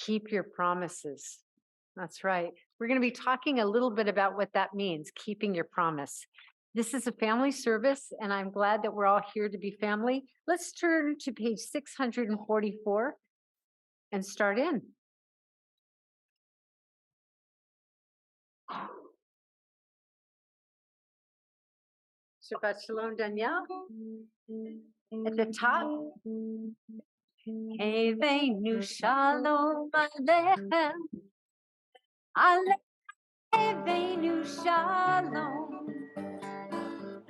Keep your promises. That's right. We're going to be talking a little bit about what that means, keeping your promise. This is a family service, and I'm glad that we're all here to be family. Let's turn to page 644 and start in. Shabbat Shalom, Danielle. At the top. Heveinu Shalom Aleichem. Heveinu Shalom.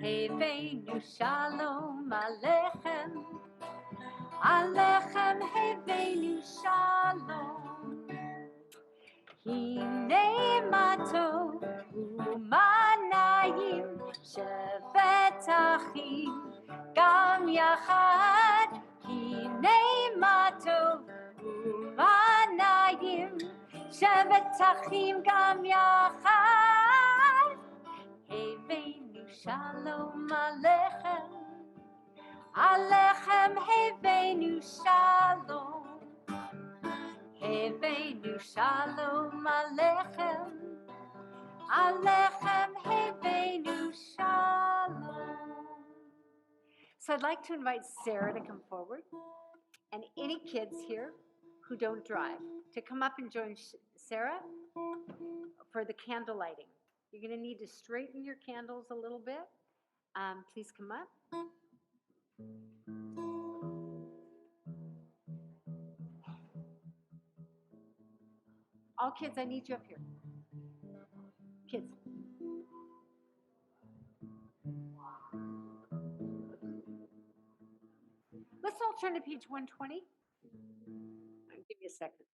Heveinu Shalom Aleichem. Alechem Heveinu Shalom. Hine matov umanayim shevet achim gam yachad. Hine matov umanayim shevet achim gam yachad. Heveinu Shalom Alechem. Alechem Heveinu Shalom. Heveinu Shalom Alechem. Alechem Heveinu Shalom. So I'd like to invite Sarah to come forward, and any kids here who don't drive to come up and join Sarah for the candle lighting. You're going to need to straighten your candles a little bit. Please come up. All kids, I need you up here. Kids. Let's all turn to page 120. Give me a second.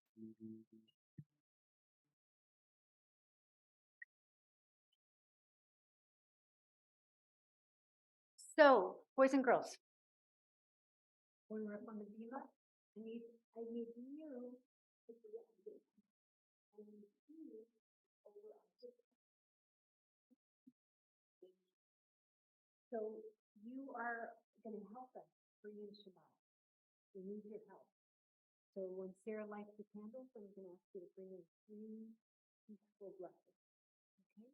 So, boys and girls, when we're up on the bima, I need you to put the object. I need you over object. So you are going to help us bring in Shabbat. We need your help. So when Sarah lights the candles, I'm going to ask you to bring in 3 peaceful blessings. Okay?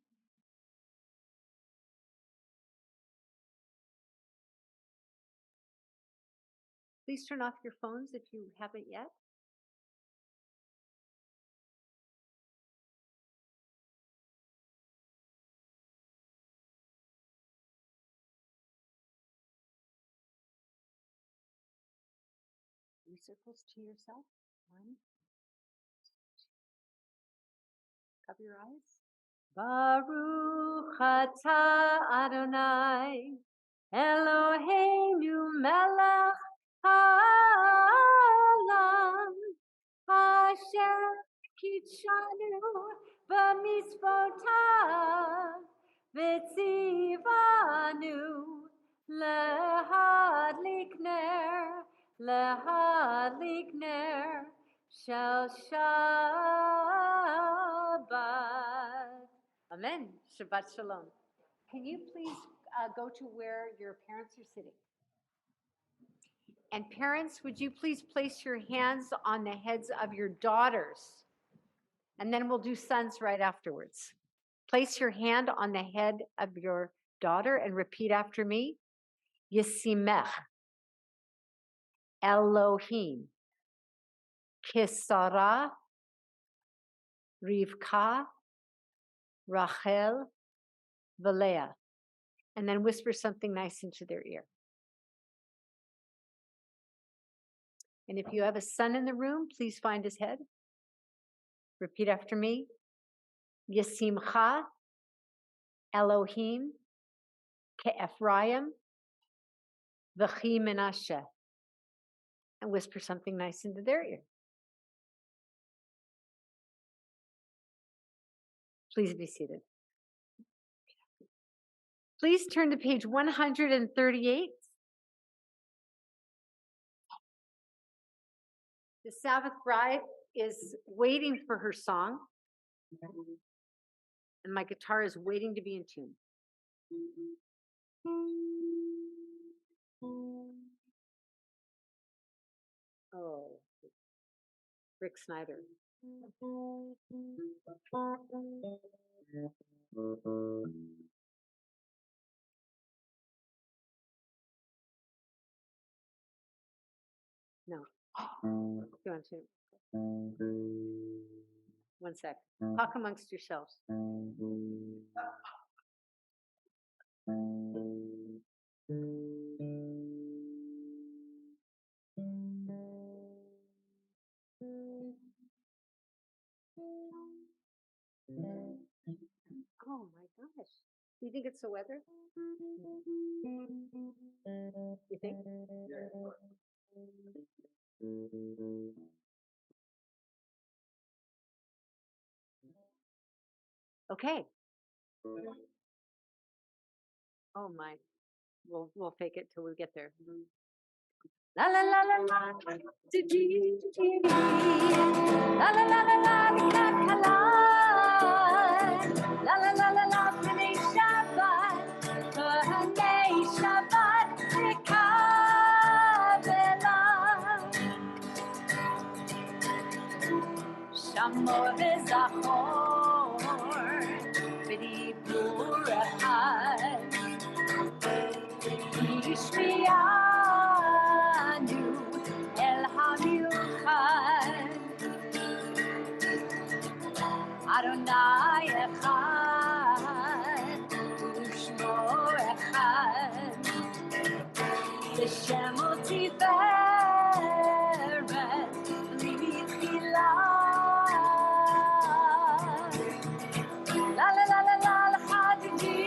Please turn off your phones if you haven't yet. Circles to yourself. 1. Cover your eyes. Baruch atah Adonai Eloheinu melech haolam asher kitshanu b'mitzvotav v'tzivanu lehadlik ner shel Shabbat. Amen. Shabbat Shalom. Can you please go to where your parents are sitting? And parents, would you please place your hands on the heads of your daughters? And then we'll do sons right afterwards. Place your hand on the head of your daughter and repeat after me. Yisimech Elohim Kisara Rivka Rachel Valea. And then whisper something nice into their ear. And if you have a son in the room, please find his head. Repeat after me. Yisimcha Elohim Ke'Ephraim V'chi Menashe. And whisper something nice into their ear. Please be seated. Please turn to page 138. The Sabbath bride is waiting for her song, and my guitar is waiting to be in tune. Oh, Rick Snyder. No. You want to? 1 sec. Talk amongst yourselves. Oh my gosh. Do you think it's the weather? You think? Okay. Oh my. We'll fake it till we get there. La la la la la. La la la la la. Kala. La la la la la. B'nai Shabbat. B'nai Shabbat. V'kavela. Shamor v'zachor. B'dibur echad. Yishmianu el hamiuchad. Adonai echad, u'shmo echad. L'shem u'tiferet l'mitchila. La la la la la l'chadidi.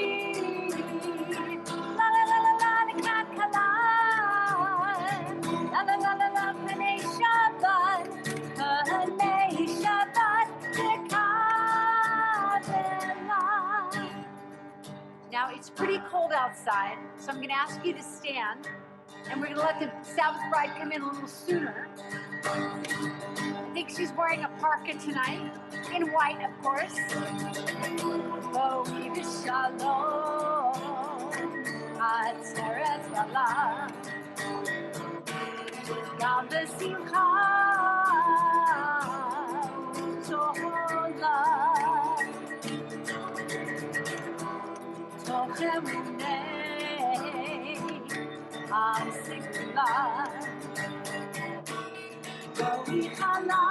La la la la la l'kakala. La la la la la b'nai Shabbat. B'nai Shabbat v'kavela. Now it's pretty cold outside, so I'm going to ask you to stand, and we're going to let the Sabbath bride come in a little sooner. I think she's wearing a parka tonight, in white, of course. Bo Shalom, Atzeret Bala, Gam B'Simcha, U'Tola, Toch Emunei, Am Sigula, Bo Chala.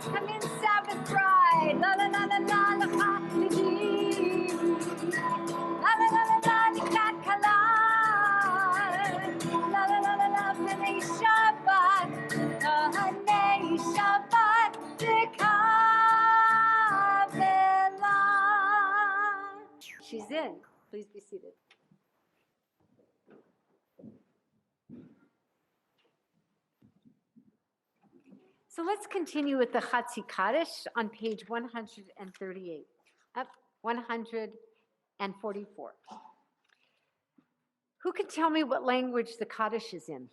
Come in, Sabbath bride. La la la la la la chakli. La la la la la la kakala. La la la la la b'nai Shabbat. B'nai Shabbat v'kavela. She's in. Please be seated. So let's continue with the Chatzi Kaddish on page 138, up 144. Who can tell me what language the Kaddish is in?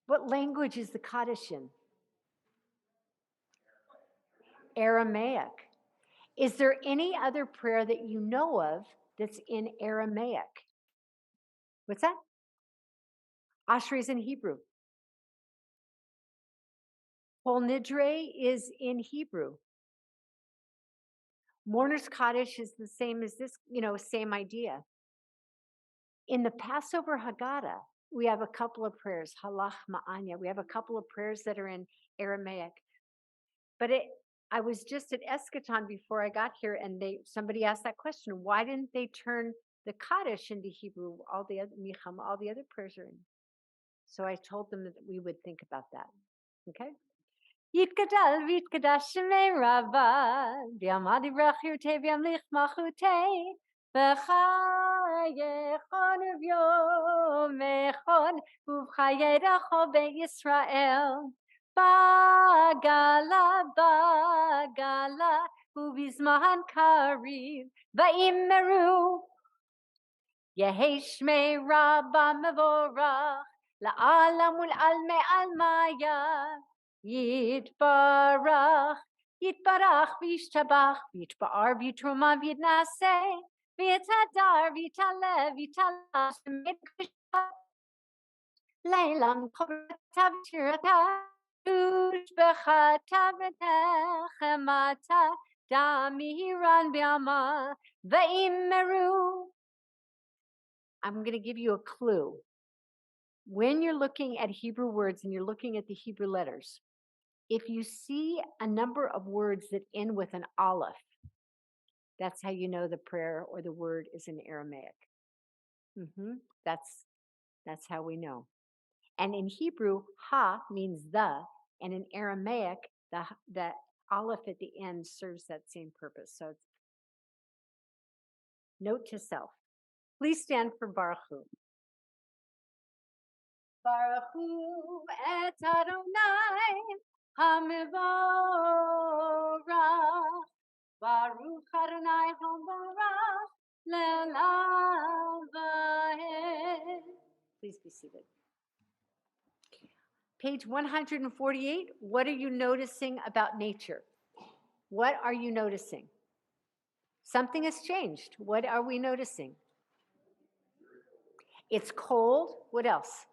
What language is the Kaddish in? Aramaic. Is there any other prayer that you know of that's in Aramaic? What's that? Ashrei is in Hebrew. Kol Nidre is in Hebrew. Mourner's Kaddish is the same as this, same idea. In the Passover Haggadah, we have a couple of prayers, Halach Ma'anya. We have a couple of prayers that are in Aramaic. But I was just at Eschaton before I got here, and somebody asked that question: why didn't they turn the Kaddish into Hebrew? All the other Micham, all the other prayers are in. So I told them that we would think about that. Okay. Yitgadal v'yitgadash shemei Rabba, v'yamad yivrach yirtei v'yamlich malchutei, v'chayechon v'yomechon, uv'chayerecho be'Yisrael, bagala, uv'izman kariv, v'immeru, Yehi shmei Rabba mevorach, la'alam ul'almei almaya, Yitbarach, v'yishtabach, v'yitba'ar, v'yitruma, v'yitnaseh, Vitadar, vitale, vitala, shemit Leilam kobrata b'shirata, ushbecha tavretechemata, damihiran b'ama, ve'imeru. I'm going to give you a clue. When you're looking at Hebrew words and you're looking at the Hebrew letters, if you see a number of words that end with an aleph, that's how you know the prayer or the word is in Aramaic. That's how we know. And in Hebrew, ha means the, and in Aramaic, the aleph at the end serves that same purpose. So it's note to self. Please stand for Baruch Hu. Baruch Hu et Adonai Hamivorach. Baruch Adonai Hamarach Le'olam va'ed. Please be seated. Page 148, what are you noticing about nature? What are you noticing? Something has changed. What are we noticing? It's cold. What else?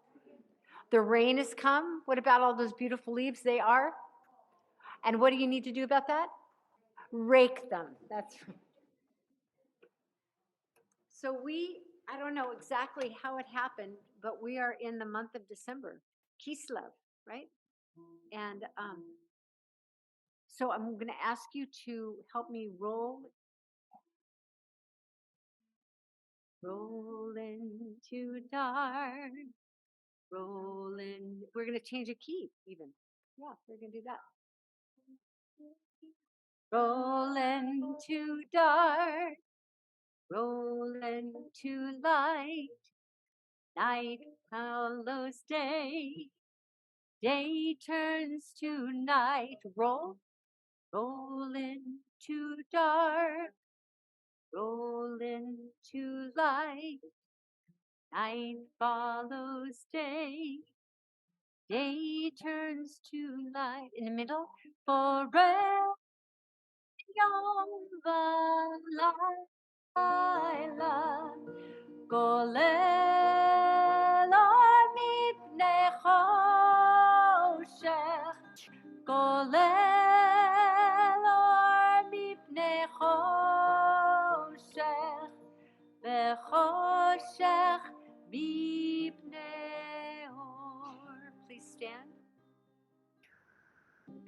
The rain has come. What about all those beautiful leaves? They are. And what do you need to do about that? Rake them. That's right. So I don't know exactly how it happened, but we are in the month of December, Kislev, right? And so I'm going to ask you to help me roll into dark, rolling. We're going to change a key even. Yeah, we're going to do that. Roll into dark, roll into light, night follows day, day turns to night. Roll into dark, roll into light, night follows day, day turns to night. In the middle, forever yom v'layla, golel or mipnei choshech, golel or mipnei choshech, v'choshech mipnei or. Please stand.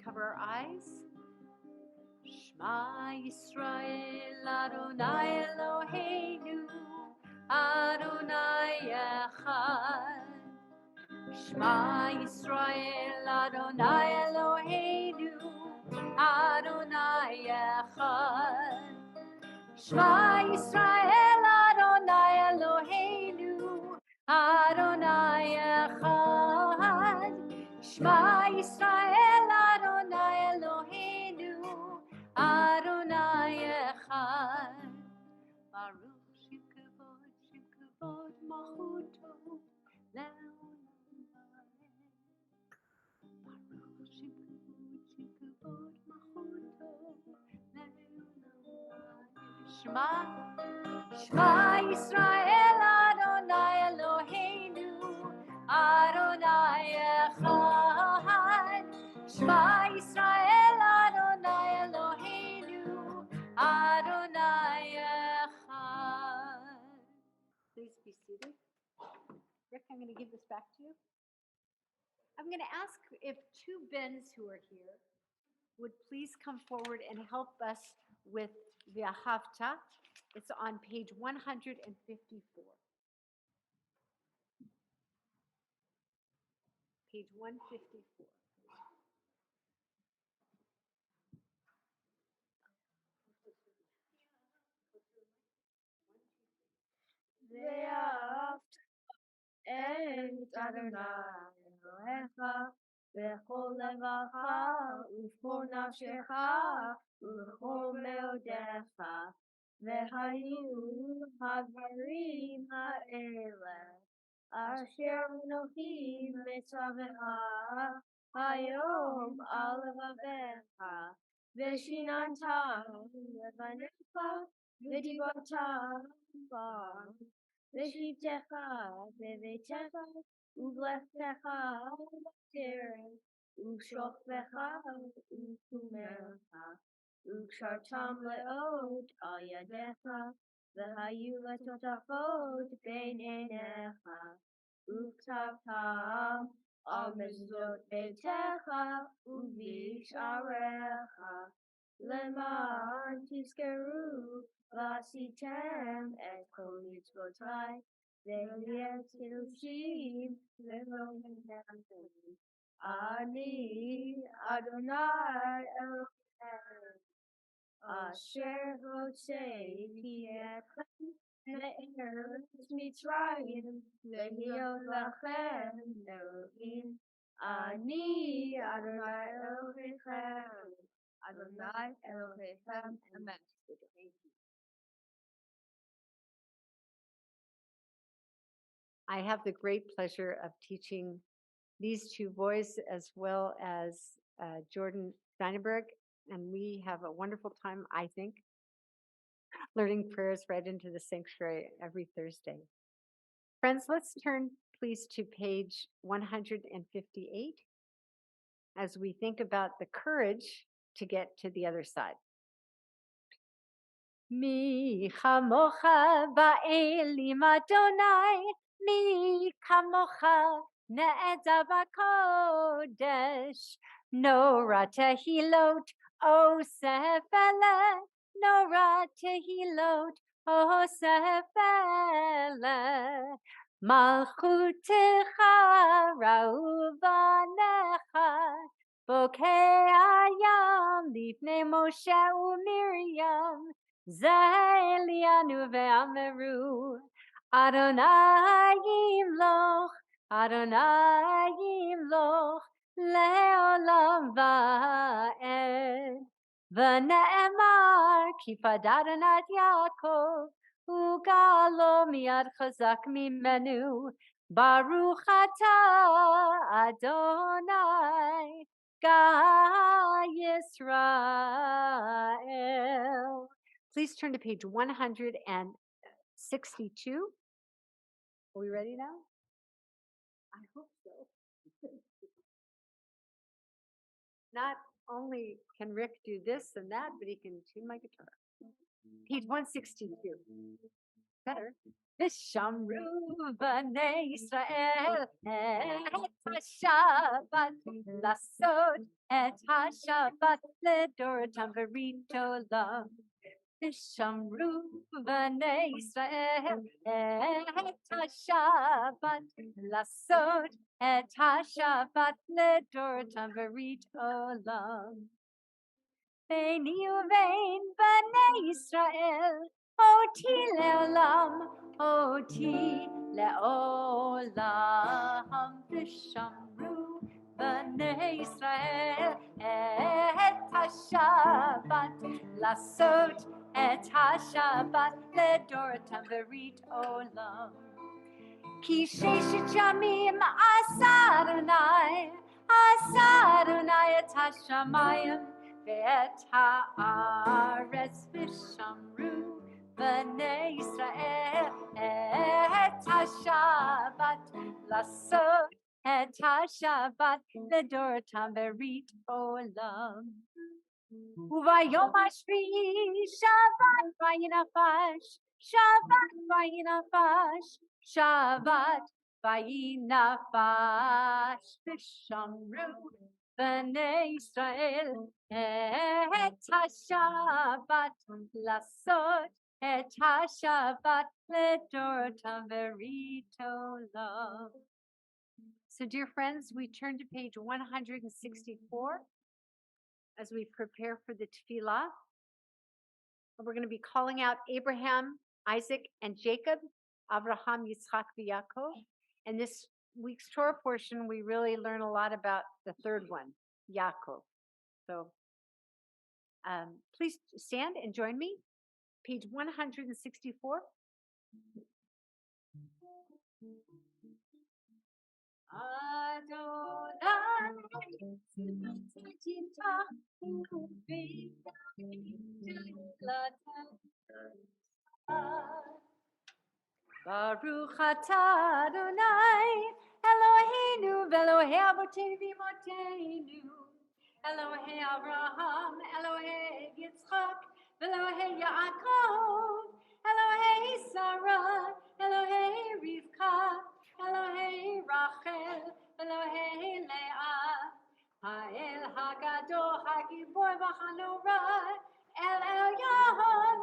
Cover our eyes. Shema Yisrael Adonai Eloheinu Adonai Echad. Shema Yisrael Adonai Eloheinu Adonai Echad. Shema Yisrael Adonai Eloheinu Adonai Echad. Shema Yisrael Adonai Eloheinu Adonai Echad. Baruch Shem Kavod Malchuto Le'olam va'ed. Baruch Shem Kavod Malchuto Le'olam va'ed. Shema Yisrael Adonai Eloheinu Adonai Echad. Shema Yisrael Adonai Eloheinu Adonai Echad. Please be seated. Rick, I'm going to give this back to you. I'm going to ask if two Bens who are here would please come forward and help us with V'ahavta. It's on page 154. Page 154. ואהבת את אדוני אלוהיך בכל לבבך ובכל נפשך ובכל מאודיך. והיו הדברים האלה אשר אנוכי מצווך היום על לבביך ושיננת לבניך ודיברת בה, ושבתך בביתך, ובלכתך בטרם, ובשוכבך ובתומך, וקשרתם לאות על ידיך, והיו לטוטפות בין עיניך, וכתבתם על מזוזות ביתך ובשעריך, למען תזכרו ועשיתם את כל מצוותיי, ואת קידושים לאלוהיכם. אני אדוני אלוהיכם, אשר הוצאתי אתכם מארץ מצרים, להיות לכם אלוהים. אני אדוני אלוהיכם. Adonai Elohechem, Amen. I have the great pleasure of teaching these two boys as well as Jordan Steinberg, and we have a wonderful time, I think, learning prayers right into the sanctuary every Thursday. Friends, let's turn please to page 158 as we think about the courage to get to the other side. Mi chamocha ba'elim Adonai, mi kamocha ne'eda b'kodesh, nora tehilot osefele, nora tehilot osefele, malchutecha ra'uvanecha, bokei ayam lifnei Moshe u'Miriam, Zelianu ve'ameru, Adonai yimloch, Adonai yimloch, le'olam va'ed. V'ne'emar, ki fadadonat Yaakov, ugalo miad chazak mimenu, Baruch atah Adonai, Ga Yisrael. Please turn to page 162. Are we ready now? I hope so. Not only can Rick do this and that, but he can tune my guitar. Page 162. Better. Vishamru b'nei Yisrael et ha-Shabbat lasot et ha-Shabbat ledoratam v'rito lam. Vishamru b'nei Yisrael et ha-Shabbat lasot et ha-Shabbat ledoratam v'rito lam. Beini uvein b'nei Yisrael oti le'olam, oti le'olam. V'shamru b'nei Yisrael et ha-Shabbat lasot et ha-Shabbat ledoratam v'rit olam. Ki sheshet yamim asa Adonai et ha-shamayim ve'et ha'aretz v'shamru b'nei Yisrael et ha-Shabbat lasot et ha-Shabbat ledoratam v'rit olam. Uvayom hashvi'i Shabbat vayinafash, Shabbat vayinafash, Shabbat vayinafash, v'shamru b'nei Yisrael et ha-Shabbat lasot et ha-Shabbat ledoratam v'rit olam. So, dear friends, we turn to page 164 as we prepare for the tefillah. We're going to be calling out Abraham, Isaac, and Jacob, Abraham, Yitzchak, Yaakov. And this week's Torah portion, we really learn a lot about the third one, Yaakov. So please stand and join me. Page 164. Baruch atah Adonai, Eloheinu v'Elohei avotenu v'imotenu, Elohei Avraham, Elohei Yitzchak, v'Elohei Yaakov, Elohei Sarah, Elohei Rivka, Elohei Rachel, Elohei Leah, Ha'el Hagadol Hagibor v'Hanora, El Elyon,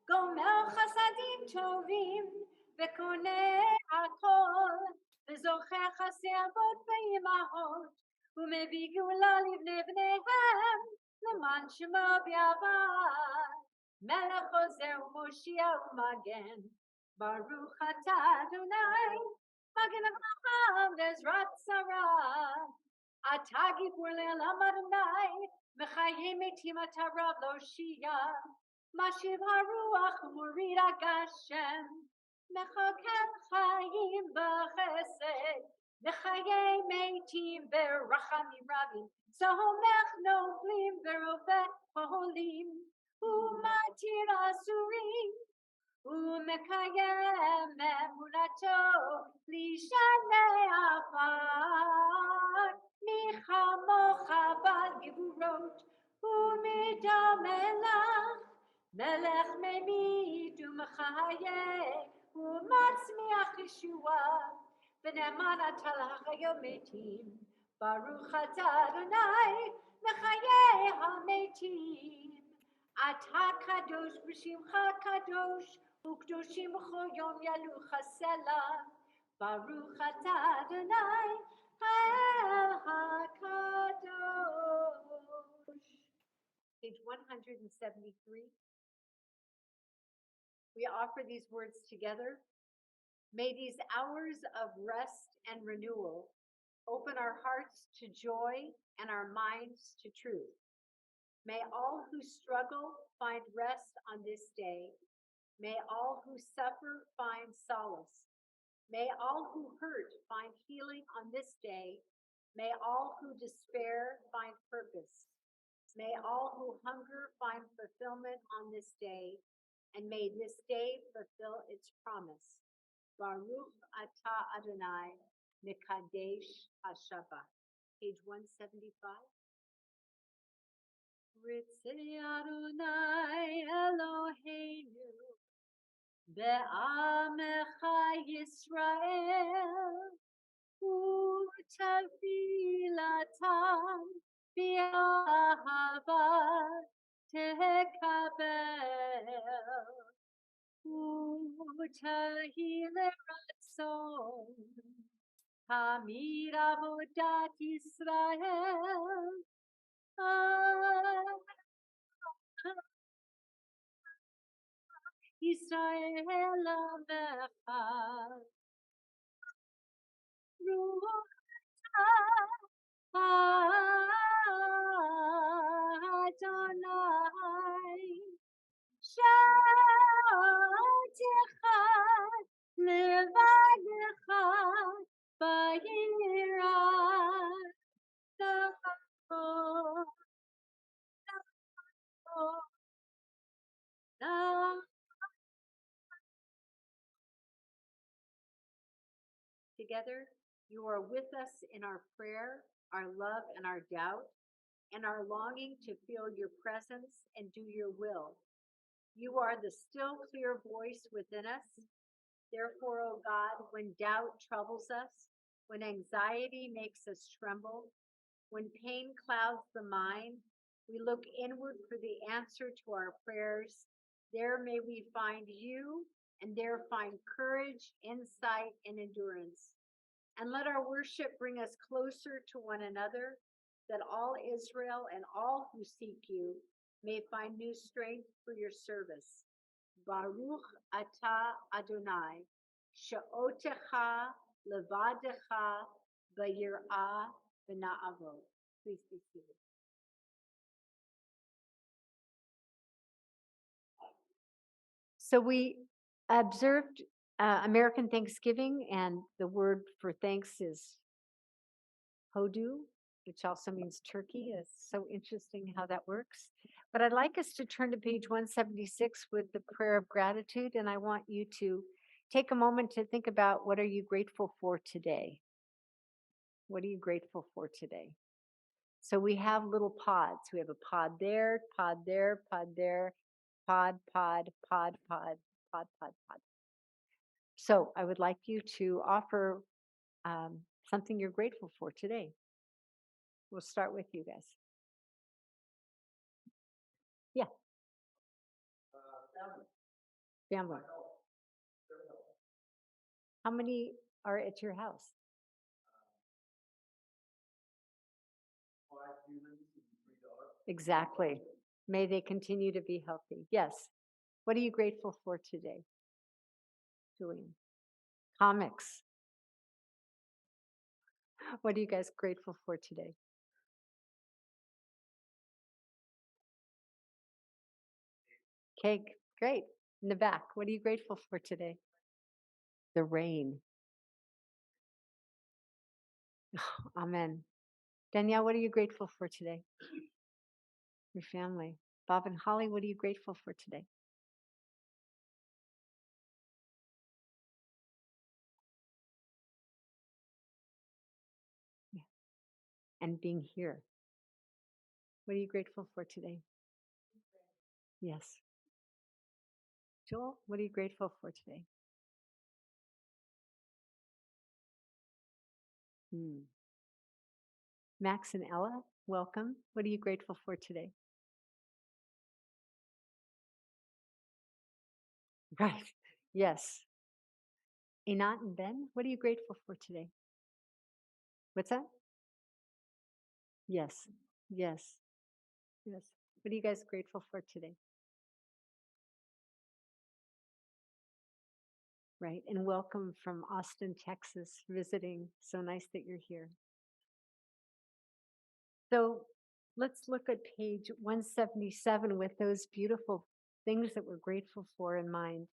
Gomel Chasadim Tovim, וקונה הכל, וזוכר חסר אבות ואימהות, ומביא גאולה לבני בניהם, למען שמו ביעבר. מלך עוזר ומושיע ומגן, ברוך אתה אדוני, מגן אברהם ועזרת שרה. אתה גיבור לעולם אדוני, מחיי מתים אתה רב להושיע, משיב הרוח ומוריד הגשם, מחוקק חיים בחסד, וחיי מתים ברחמים רבים, סומך נופלים ורופא חולים, ומתיר אסורים, ומקיים אמונתו לשני עפר, מי כמוך בעל גבורות, ומדמלך, מלך ממית ומחיה, ומצמיח ישועה, ונאמן אתה לחיי המתים, ברוך אתה אדוני מחיי המתים. אתה קדוש בשמך קדוש, וקדושים בכל יום ילוך הסלע, ברוך אתה אדוני האל הקדוש. Page 173. We offer these words together. May these hours of rest and renewal open our hearts to joy and our minds to truth. May all who struggle find rest on this day. May all who suffer find solace. May all who hurt find healing on this day. May all who despair find purpose. May all who hunger find fulfillment on this day. And may this day fulfill its promise. Baruch atah Adonai Mekadesh HaShabbat. Page 175. Ritzei Adonai Eloheinu Be'amecha Yisrael U'tefilatam Bi'ahava Tekabel U'tehi L'ratzon Hamid Avodat Yisrael Israel Amecha Ruach Adonai Sha'atecha Levadecha Ba'yirat Na'or Together, you are with us in our prayer, our love, and our doubt, and our longing to feel your presence and do your will. You are the still clear voice within us. Therefore, O God, when doubt troubles us, when anxiety makes us tremble, when pain clouds the mind, we look inward for the answer to our prayers. There may we find you, and there find courage, insight, and endurance. And let our worship bring us closer to one another, that all Israel and all who seek you may find new strength for your service. Baruch atah Adonai, she'otecha levadecha b'yirah v'na'avot. Please be seated. So we observed American Thanksgiving, and the word for thanks is hodu. which also means turkey. It's so interesting how that works. But I'd like us to turn to page 176 with the prayer of gratitude. And I want you to take a moment to think about, what are you grateful for today? What are you grateful for today? So we have little pods. We have a pod there, pod there, pod there, pod, pod, pod, pod, pod, pod, pod. So I would like you to offer something you're grateful for today. We'll start with you guys. Yeah. Family. How many are at your house? 5 humans and 3 dogs. Exactly. May they continue to be healthy. Yes. What are you grateful for today, Julian? Comics. What are you guys grateful for today? Cake. Great. In the back, what are you grateful for today? The rain. Amen. Danielle, what are you grateful for today? Your family. Bob and Holly, what are you grateful for today? Yeah. And being here. What are you grateful for today? Yes. Joel, what are you grateful for today? Max and Ella, welcome. What are you grateful for today? Right. Yes. Einat and Ben, what are you grateful for today? What's that? Yes. Yes. Yes. What are you guys grateful for today? Right. And welcome from Austin, Texas, visiting. So nice that you're here. So let's look at page 177 with those beautiful things that we're grateful for in mind.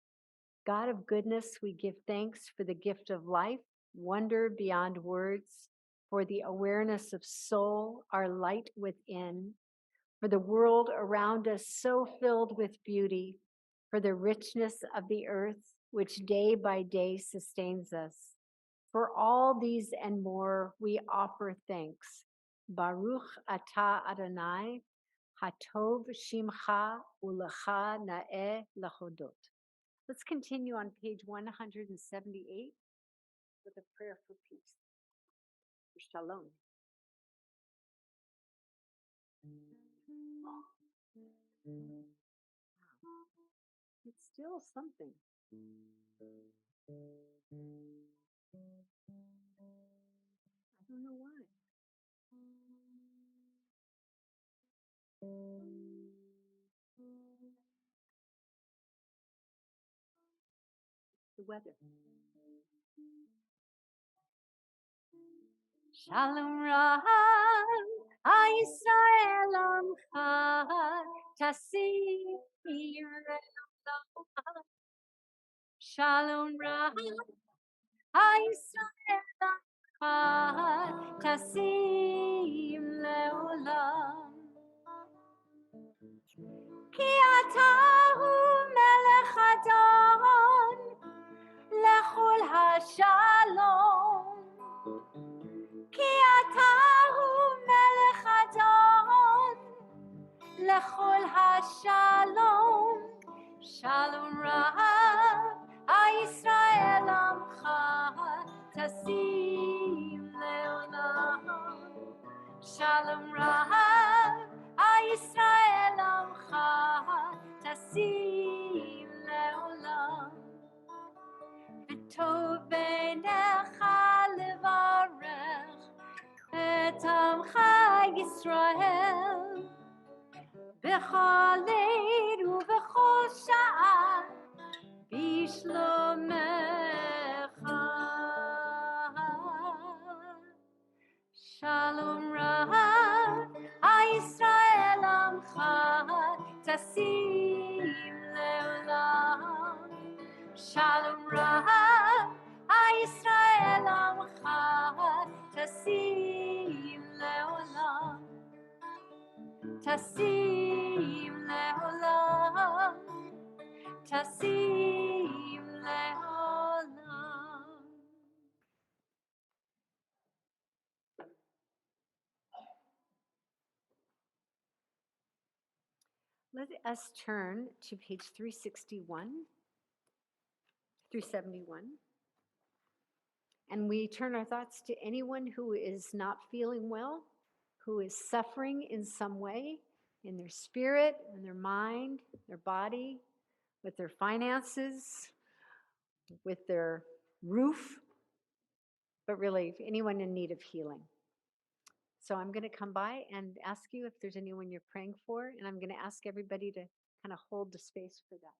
God of goodness, we give thanks for the gift of life, wonder beyond words, for the awareness of soul, our light within, for the world around us so filled with beauty, for the richness of the earth, which day by day sustains us. For all these and more, we offer thanks. Baruch atah Adonai, hatov shimcha ulecha na'eh lachodot. Let's continue on page 178 with a prayer for peace, for shalom. It's still something. I don't know why. The weather. Shalom Ra'am, Yisrael Amcha, Tassim Yireh. Shalom Ra'am, Yisrael Amcha, Tassim Le'olam. Ki atahu melech Adon, lechol hashalom. Ki atahu melech Adon, lechol hashalom. Shalom Ra'am, Yisrael Amcha, Tassim Le'olam. Shalom Ra'am, Yisrael Amcha, Tassim Le'olam. V'tov beinecha levarech et Amcha Yisrael b'chol leil u'b'chol sha'ah b'shlomecha. Shalom Ra'am, Yisrael Amcha, Tassim Le'olam. Shalom Ra'am, Yisrael Amcha, Tassim Le'olam. Tasim le'olam, Tasim le'olam. Let us turn to page 371. And we turn our thoughts to anyone who is not feeling well, who is suffering in some way, in their spirit, in their mind, their body, with their finances, with their roof, but really anyone in need of healing. So I'm going to come by and ask you if there's anyone you're praying for, and I'm going to ask everybody to kind of hold the space for that.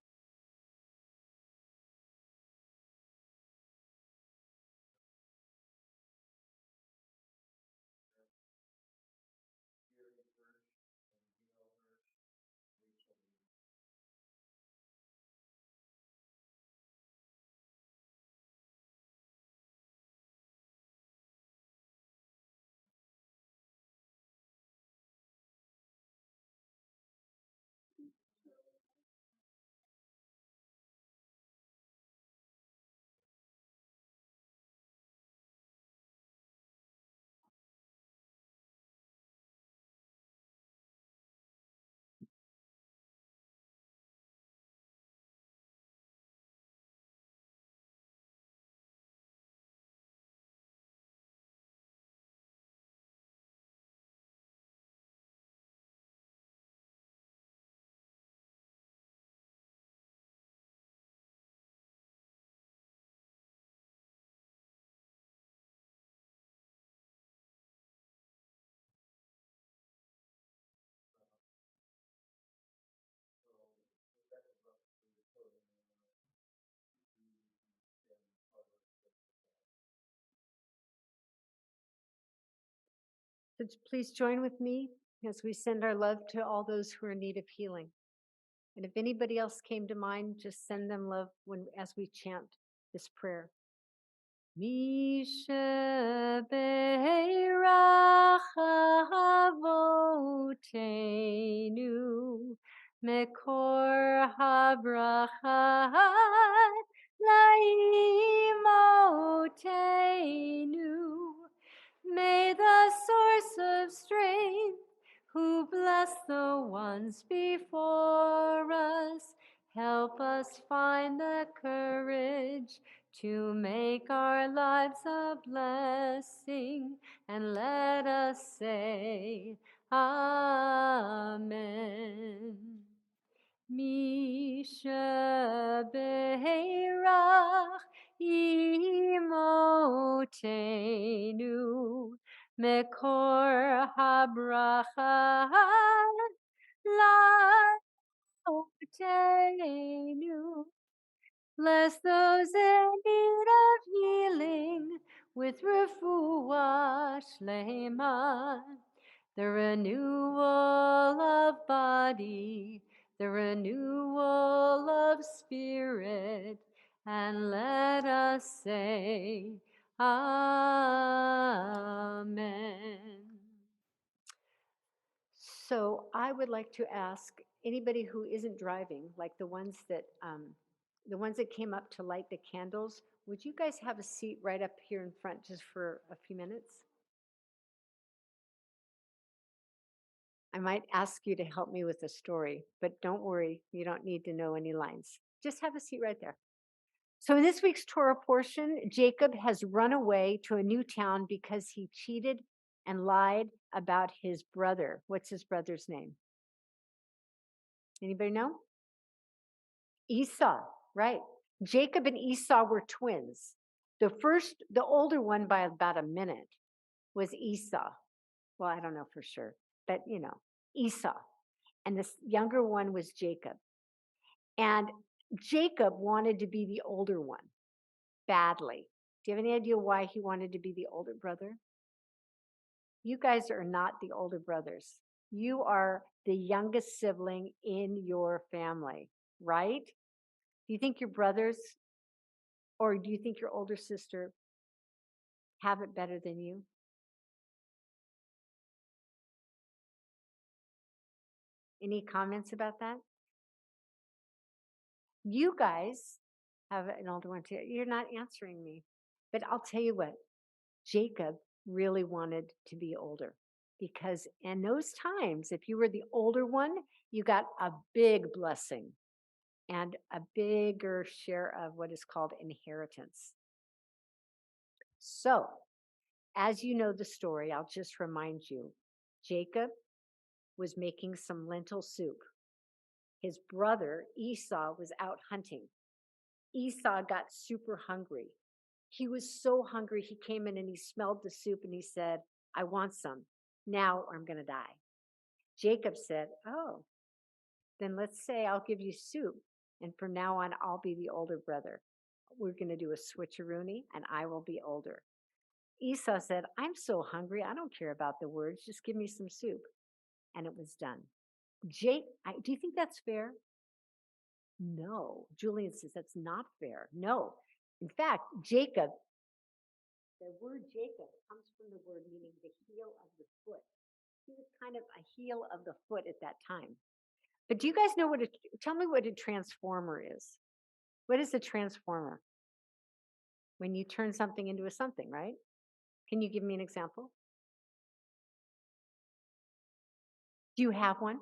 So please join with me as we send our love to all those who are in need of healing. And if anybody else came to mind, just send them love as we chant this prayer. Misha be'erach avotenu mekor habracha laimotenu. May the source of strength, who bless the ones before us, help us find the courage to make our lives a blessing, and let us say, Amen. Misha be'erach imotenu mekor habracha laotenu. Bless those in need of healing with refuah shlema, the renewal of body, the renewal of spirit, and let us say, Amen. So I would like to ask anybody who isn't driving, like the ones that came up to light the candles, would you guys have a seat right up here in front just for a few minutes? I might ask you to help me with the story, but don't worry, you don't need to know any lines. Just have a seat right there. So in this week's Torah portion, Jacob has run away to a new town because he cheated and lied about his brother. What's his brother's name? Anybody know? Esau, right. Jacob and Esau were twins. The older one by about a minute was Esau. Well, I don't know for sure, but Esau. And this younger one was Jacob. And Jacob wanted to be the older one badly. Do you have any idea why he wanted to be the older brother? You guys are not the older brothers. You are the youngest sibling in your family, right? Do you think your brothers, or do you think your older sister have it better than you? Any comments about that? You guys have an older one too. You're not answering me. But I'll tell you what, Jacob really wanted to be older because in those times, if you were the older one, you got a big blessing and a bigger share of what is called inheritance. So, as you know the story, I'll just remind you Jacob was making some lentil soup. His brother Esau was out hunting. Esau got super hungry. He was so hungry, he came in and he smelled the soup and he said, I want some now or I'm going to die. Jacob said, oh, then let's say I'll give you soup. And from now on, I'll be the older brother. We're going to do a switcheroony and I will be older. Esau said, I'm so hungry. I don't care about the words. Just give me some soup. And it was done. Do you think that's fair? No. Julian says that's not fair. No. In fact, Jacob, the word Jacob comes from the word meaning the heel of the foot. He was kind of a heel of the foot at that time. But do you guys know tell me what a transformer is? What is a transformer? When you turn something into a something, right? Can you give me an example? Do you have one?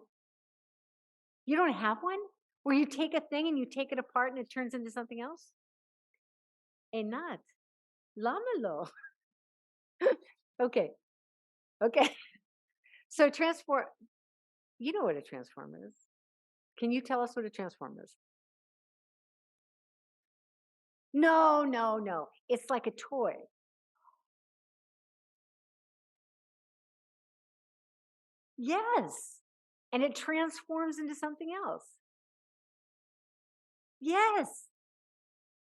You don't have one? Where you take a thing and you take it apart and it turns into something else? Not. Lamelo. Okay. Okay. So you know what a transformer is. Can you tell us what a transformer is? No, no, no. It's like a toy. Yes. And it transforms into something else. Yes.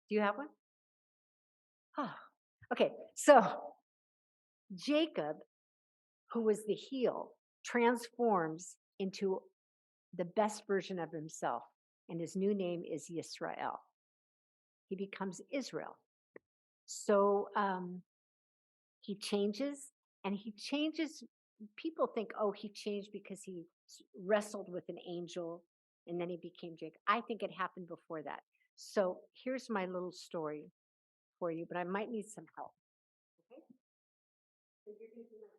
Do you have one? Oh. Okay. So Jacob, who was the heel, transforms into the best version of himself. And his new name is Yisrael. He becomes Israel. So he changes and he changes. People think, oh, he changed because he wrestled with an angel and then he became Jacob. I think it happened before that. So here's my little story for you, but I might need some help. Okay? So you're going to do my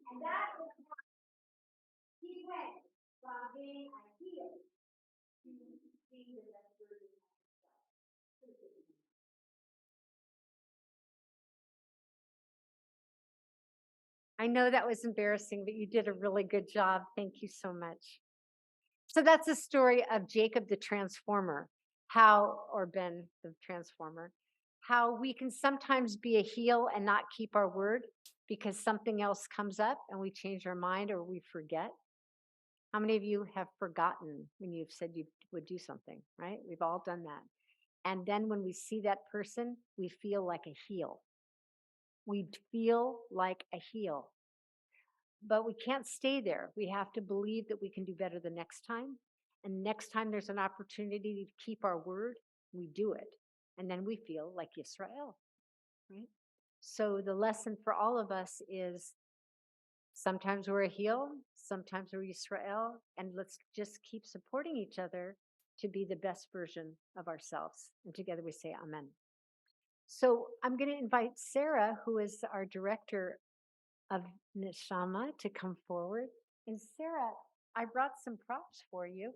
And that was how he went from being a heel to being the best version of himself. I know that was embarrassing, but you did a really good job. Thank you so much. So that's the story of Jacob the Transformer, or Ben the Transformer, how we can sometimes be a heel and not keep our word because something else comes up and we change our mind or we forget. How many of you have forgotten when you've said you would do something, right? We've all done that. And then when we see that person, we feel like a heel. We feel like a heel. But we can't stay there. We have to believe that we can do better the next time. And next time there's an opportunity to keep our word, we do it. And then we feel like Israel, right? So the lesson for all of us is sometimes we're a heel, sometimes we're Israel, and let's just keep supporting each other to be the best version of ourselves. And together we say amen. So I'm going to invite Sarah, who is our director of Neshama, to come forward. And Sarah, I brought some props for you.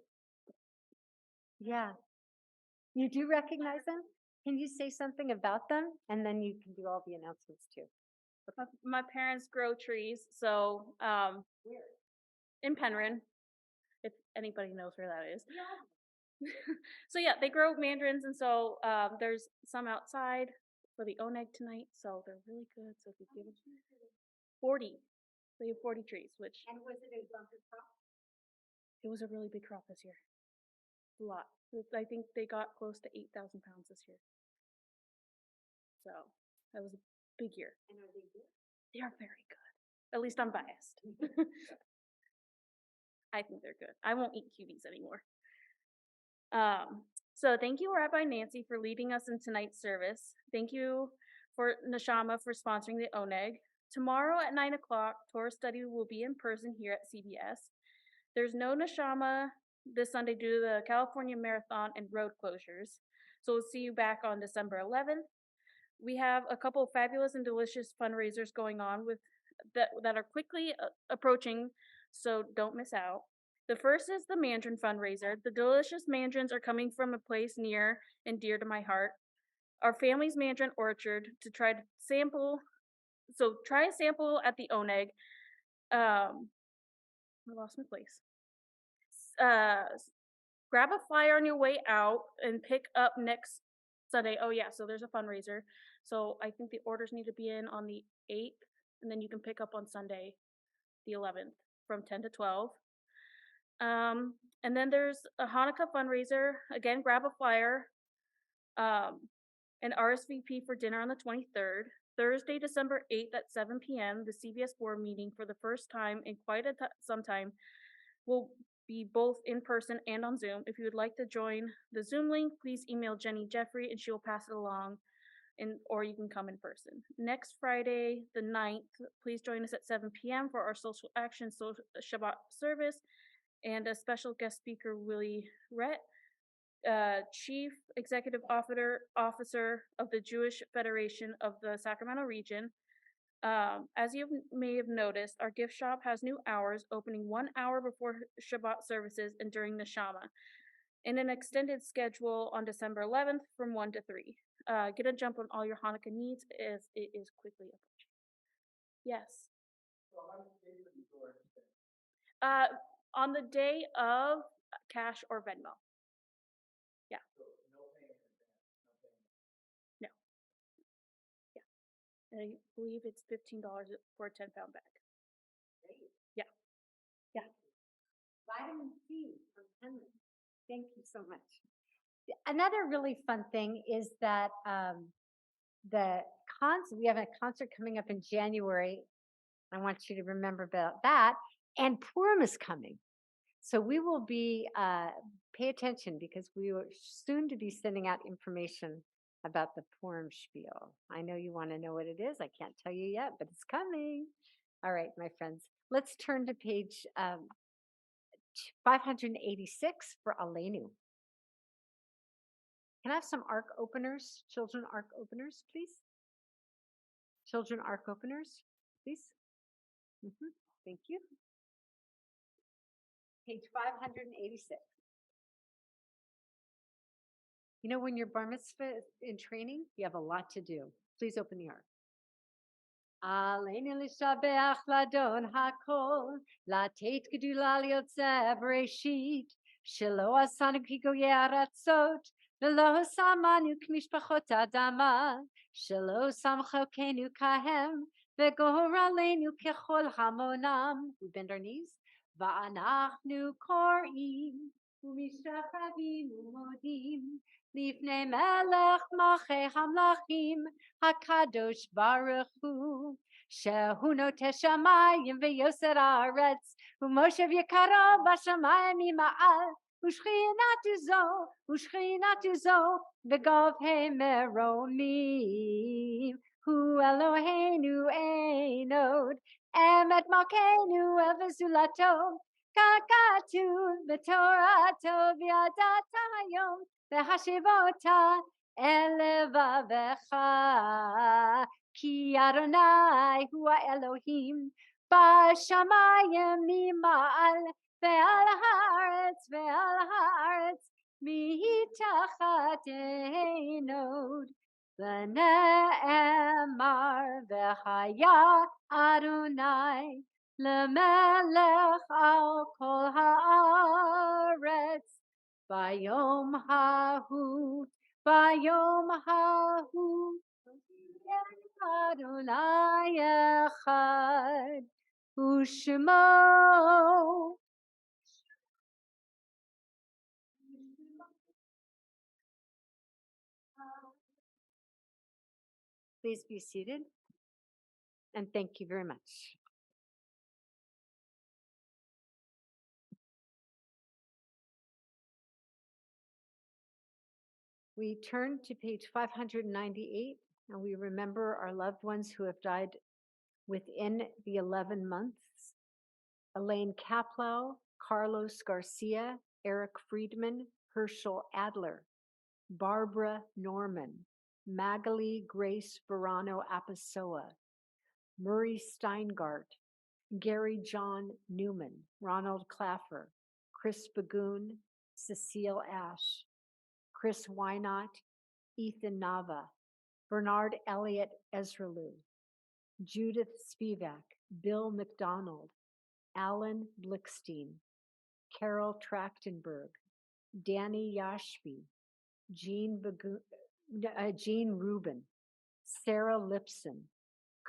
Yeah. You do recognize them? Can you say something about them? And then you can do all the announcements too. My parents grow trees, so Where? in Penryn, if anybody knows where that is. So yeah, they grow mandarins, and so there's some outside for the oneg tonight, so they're really good. So if you give them 40, they have 40 trees, which And was it a bumper crop? it was a really big crop this year. A lot. I think they got close to 8,000 pounds this year. So that was a big year. And are they good? They are very good. At least I'm biased. I think they're good. I won't eat cuties anymore. So thank you, Rabbi Nancy, for leading us in tonight's service. Thank you for Neshama for sponsoring the oneg. Tomorrow at 9 o'clock, Torah study will be in person here at CBS. There's no Neshama this Sunday due to the California Marathon and road closures. So we'll see you back on December 11th. We have a couple of fabulous and delicious fundraisers going on with that are quickly approaching, so don't miss out. The first is the mandarin fundraiser. The delicious mandarins are coming from a place near and dear to my heart, our family's mandarin orchard, to try to sample. So try a sample at the oneg. I lost my place. Grab a flyer on your way out and pick up next Sunday. Oh yeah, so there's a fundraiser. So I think the orders need to be in on the 8th, and then you can pick up on Sunday, the 11th, from 10 to 12. And then there's a Hanukkah fundraiser. Again, grab a flyer. And RSVP for dinner on the 23rd. Thursday, December 8th at 7 p.m., the CBS board meeting for the first time in quite some time will be both in person and on Zoom. If you would like to join the Zoom link, please email Jenny Jeffrey and she will pass it along, or you can come in person. Next Friday, the 9th, please join us at 7 p.m. for our social action Shabbat service and a special guest speaker, Willie Rhett, Chief Executive Officer of the Jewish Federation of the Sacramento region. As you may have noticed, our gift shop has new hours, opening 1 hour before Shabbat services and during the Shama, and an extended schedule on December 11th from 1 to 3. Get a jump on all your Hanukkah needs as it is quickly approaching. Yes. On the day of, cash or Venmo. Yeah. No. Yeah. And I believe it's $15 for a 10-pound bag. Yeah. Yeah. Vitamin C from Henry. Thank you so much. Another really fun thing is that we have a concert coming up in January. I want you to remember about that. And Purim is coming. So we will be, pay attention because we are soon to be sending out information about the Purim spiel. I know you want to know what it is. I can't tell you yet, but it's coming. All right, my friends, let's turn to page 586 for Aleinu. Can I have some ark openers, children ark openers, please? Children ark openers, please. Thank you. Page 586. You know, when you're bar mitzvah in training, you have a lot to do. Please open the ark. Aleinu l'shabeach ladon hakol, לתת גדולה ליוצא בראשית, שלא עשנו כגויי ארצות, ולא שמנו כמשפחות אדמה, שלא שם חלקנו כהם, וגורלנו ככל המונם. We bend our knees. ואנחנו קוראים, ומשתחווים ומודים, לפני מלך מלכי המלכים, הקדוש ברוך הוא, שהוא נוטה שמיים ויוסר הארץ, ומושב יקרו בשמיים ממעל, ושכינתו זו בגבהי מרומים. הוא אלוהינו אין עוד, אמת מלכנו אל וזולתו, ככתוב בתורתו, וידעת היום והשיבות אל לבבך, כי אדוני הוא האלוהים בשמיים ממעל, ועל הארץ מתחת אין עוד. ונאמר והיה אדוני למלך על כל הארץ, ביום ההוא אדוני אחד ושמו. Please be seated, and thank you very much. We turn to page 598, and we remember our loved ones who have died within the 11 months. Elaine Kaplow, Carlos Garcia, Eric Friedman, Herschel Adler, Barbara Norman, Magali Grace Verano Apasoa, Murray Steingart, Gary John Newman, Ronald Claffer, Chris Bagoon, Cecile Ash, Chris Wynot, Ethan Nava, Bernard Elliott Ezralu, Judith Spivak, Bill McDonald, Alan Blickstein, Carol Trachtenberg, Danny Yashby, Jean Rubin, Sarah Lipson,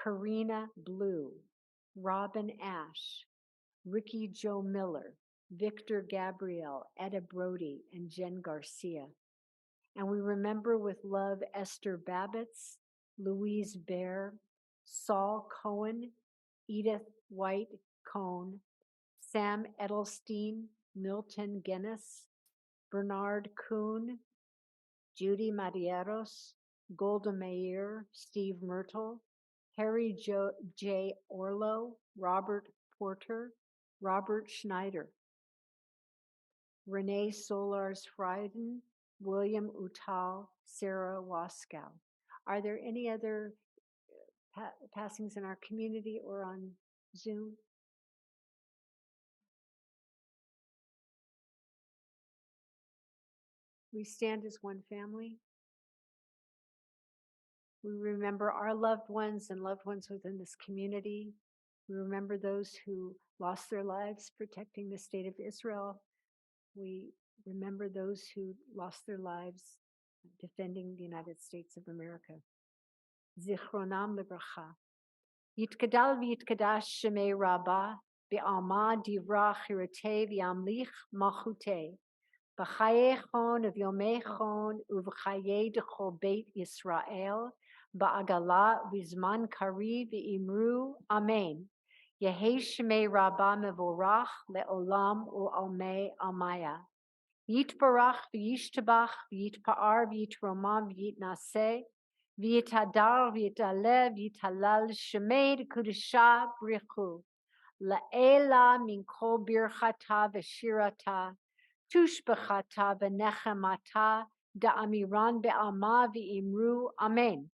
Karina Blue, Robin Ash, Ricky Joe Miller, Victor Gabriel, Etta Brody, and Jen Garcia. And we remember with love Esther Babbitts, Louise Bear, Saul Cohen, Edith White Cohn, Sam Edelstein, Milton Guinness, Bernard Kuhn, Judy Madieros, Golda Meir, Steve Myrtle, Harry J. Orlo, Robert Porter, Robert Schneider, Renee Solars Frieden, William Utal, Sarah Waskow. Are there any other passings in our community or on Zoom? We stand as one family. We remember our loved ones and loved ones within this community. We remember those who lost their lives protecting the state of Israel. We remember those who lost their lives defending the United States of America. Zichronam lebracha. Yitkadal v'yitkadash shemei rabbah, be'alma divra chirate v'yamlich malchute, b'chayechon v'yomechon uv'chaye dechol beit Yisrael, ba'agala v'zman kari v'imru, amen. Yehei shemei rabbah mevorach le'olam u'almei almaya. Yitbarach, v'yishtabach, v'yitpa'ar, v'yitromam, v'yitnaseh, v'yitadar, v'yitaleh, v'yitalal, shemed kudusha brichu, la'ela min kol birchata v'shirata, tushbechata v'nechemata, da'amiran be'alma v'imru, amen.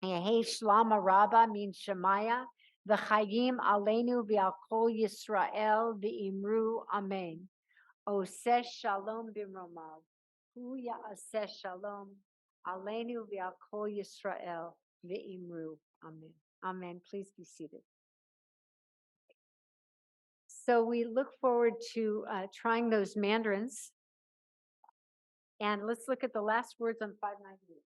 Yehi shlama rabba min shemaya, v'chayim aleinu v'al kol Yisrael, v'imru, amen. Oseh shalom bimromav. Hu ya'aseh shalom. Aleinu v'al kol Yisrael ve'imru. Amen. Amen. Please be seated. So we look forward to trying those mandarins. And let's look at the last words on 598.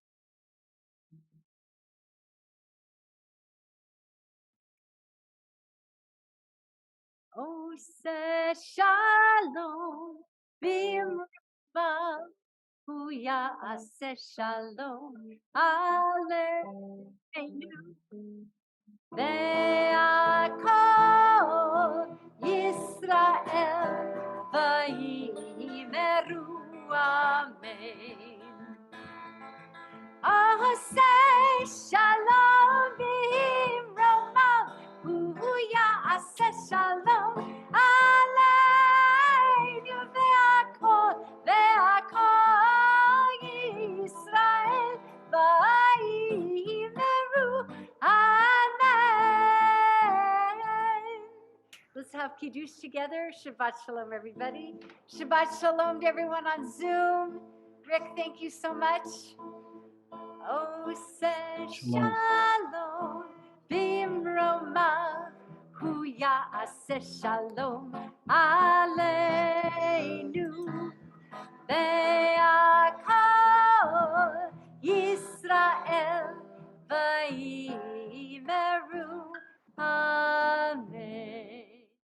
Oseh shalom bimromav. Hu ya'aseh shalom. Aleinu ve'akol Yisrael vayimeru, amen. Aseh shalom bimromav, hu ya'aseh shalom aleinu ve'akol Yisrael vayimeru, amen. Let's have Kiddush together. Shabbat shalom, everybody. Shabbat shalom to everyone on Zoom. Rick, thank you so much. Oseh shalom bimromav, hu ya'aseh shalom aleinu